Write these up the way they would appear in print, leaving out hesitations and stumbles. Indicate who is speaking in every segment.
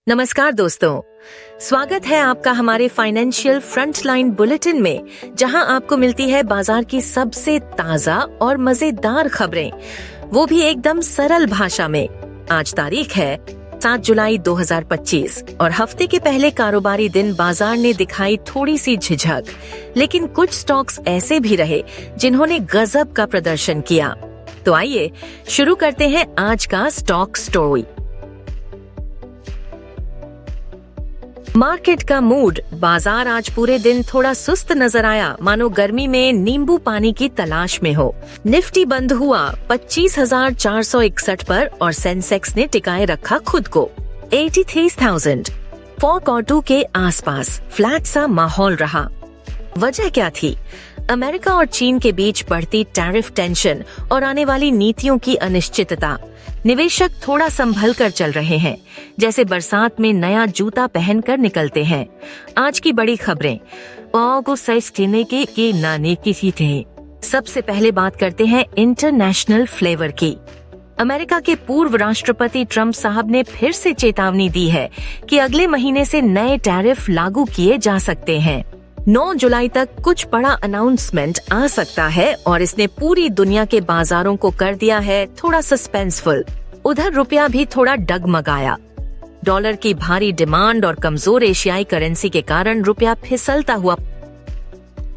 Speaker 1: नमस्कार दोस्तों, स्वागत है आपका हमारे फाइनेंशियल फ्रंटलाइन बुलेटिन में, जहां आपको मिलती है बाजार की सबसे ताजा और मजेदार खबरें, वो भी एकदम सरल भाषा में। आज तारीख है 7 जुलाई 2025 और हफ्ते के पहले कारोबारी दिन बाजार ने दिखाई थोड़ी सी झिझक, लेकिन कुछ स्टॉक्स ऐसे भी रहे जिन्होंने गजब का प्रदर्शन किया। तो आइए शुरू करते हैं आज का स्टॉक स्टोरी। मार्केट का मूड, बाजार आज पूरे दिन थोड़ा सुस्त नजर आया, मानो गर्मी में नींबू पानी की तलाश में हो। निफ्टी बंद हुआ 25,461 पर और सेंसेक्स ने टिकाए रखा खुद को 83,000 4Q के आसपास। फ्लैट सा माहौल रहा। वजह क्या थी? अमेरिका और चीन के बीच बढ़ती टैरिफ टेंशन और आने वाली नीतियों की अनिश्चितता। निवेशक थोड़ा संभल कर चल रहे हैं, जैसे बरसात में नया जूता पहनकर निकलते हैं। आज की बड़ी खबरें सबसे पहले बात करते हैं इंटरनेशनल फ्लेवर की। अमेरिका के पूर्व राष्ट्रपति ट्रंप साहब ने फिर से चेतावनी दी है कि अगले महीने से नए टैरिफ लागू किए जा सकते हैं। 9 जुलाई तक कुछ बड़ा अनाउंसमेंट आ सकता है और इसने पूरी दुनिया के बाजारों को कर दिया है थोड़ा सस्पेंसफुल। उधर रुपया भी थोड़ा डगमगाया। डॉलर की भारी डिमांड और कमजोर एशियाई करेंसी के कारण रुपया फिसलता हुआ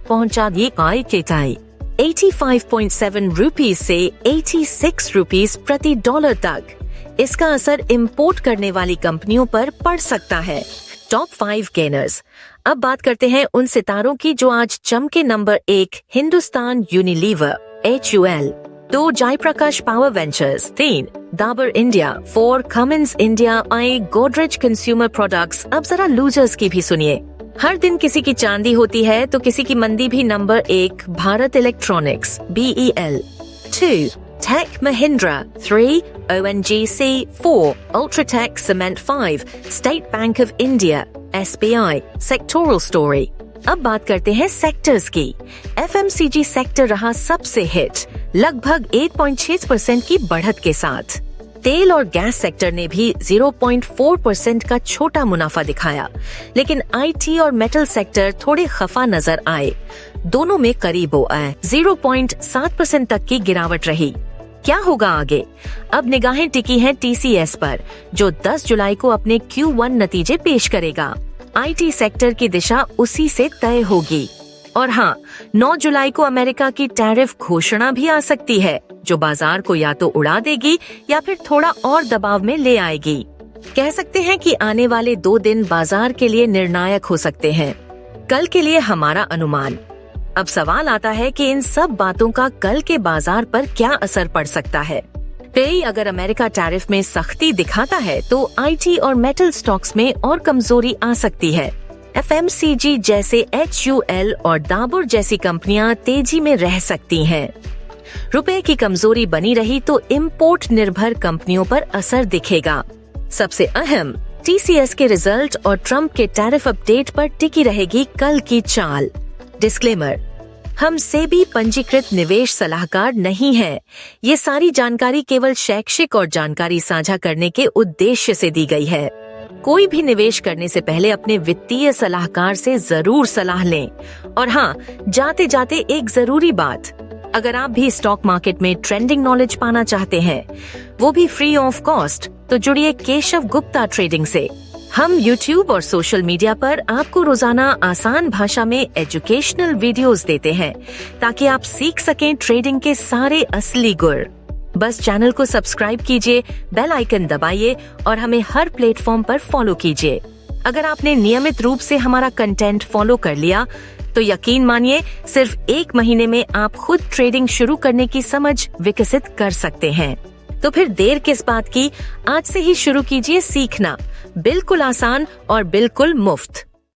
Speaker 1: पहुंचा 85.7 रुपीज से 86 रुपीज प्रति डॉलर तक। इसका असर इंपोर्ट करने वाली कंपनियों पर पड़ सकता है। Top 5 gainers. अब बात करते हैं उन सितारों की जो आज चमके। Number 1 Hindustan Unilever HUL, 2 Jaiprakash power ventures, 3 Dabur India, 4 Cummins India, 5 Godrej consumer products. अब जरा लूजर्स की भी सुनिए। हर दिन किसी की चांदी होती है तो किसी की मंदी भी। Number 1 Bharat electronics BEL, 2 Tech Mahindra, 3 ONGC, 4 Ultratech Cement, 5 State Bank of India SBI। Sectoral story. अब बात करते हैं सेक्टर्स की। FMCG सेक्टर रहा सबसे हिट, लगभग 8.6% की बढ़त के साथ। तेल और गैस सेक्टर ने भी 0.4% का छोटा मुनाफा दिखाया, लेकिन IT और मेटल सेक्टर थोड़े खफा नजर आए। दोनों में करीब 0.7% तक की गिरावट रही। क्या होगा आगे? अब निगाहें टिकी हैं TCS पर, जो 10 जुलाई को अपने Q1 नतीजे पेश करेगा। IT सेक्टर की दिशा उसी से तय होगी। और हाँ, 9 जुलाई को अमेरिका की टैरिफ घोषणा भी आ सकती है, जो बाजार को या तो उड़ा देगी या फिर थोड़ा और दबाव में ले आएगी। कह सकते हैं कि आने वाले 2 दिन बाजार के लिए निर्णायक हो सकते हैं। कल के लिए हमारा अनुमान। अब सवाल आता है कि इन सब बातों का कल के बाजार पर क्या असर पड़ सकता है। अगर अमेरिका टैरिफ में सख्ती दिखाता है तो IT और मेटल स्टॉक्स में और कमजोरी आ सकती है। FMCG जैसे HUL और डाबर जैसी कंपनियां तेजी में रह सकती हैं। रुपए की कमजोरी बनी रही तो इंपोर्ट निर्भर कंपनियों पर असर दिखेगा। सबसे अहम, TCS के रिजल्ट और ट्रंप के टैरिफ अपडेट पर टिकी रहेगी कल की चाल। डिस्क्लेमर, हम सेबी पंजीकृत निवेश सलाहकार नहीं हैं। ये सारी जानकारी केवल शैक्षिक और जानकारी साझा करने के उद्देश्य से दी गई है। कोई भी निवेश करने से पहले अपने वित्तीय सलाहकार से जरूर सलाह लें। और हाँ, जाते जाते एक जरूरी बात, अगर आप भी स्टॉक मार्केट में ट्रेंडिंग नॉलेज पाना चाहते हैं, वो भी फ्री ऑफ कॉस्ट, तो जुड़िए केशव गुप्ता ट्रेडिंग से। हम YouTube और सोशल मीडिया पर आपको रोजाना आसान भाषा में एजुकेशनल वीडियोस देते हैं, ताकि आप सीख सकें ट्रेडिंग के सारे असली गुर। बस चैनल को सब्सक्राइब कीजिए, बेल आइकन दबाइए और हमें हर प्लेटफॉर्म पर फॉलो कीजिए। अगर आपने नियमित रूप से हमारा कंटेंट फॉलो कर लिया तो यकीन मानिए, सिर्फ 1 महीने में आप खुद ट्रेडिंग शुरू करने की समझ विकसित कर सकते हैं। तो फिर देर किस बात की, आज से ही शुरू कीजिए सीखना। बिल्कुल आसान और बिल्कुल मुफ्त।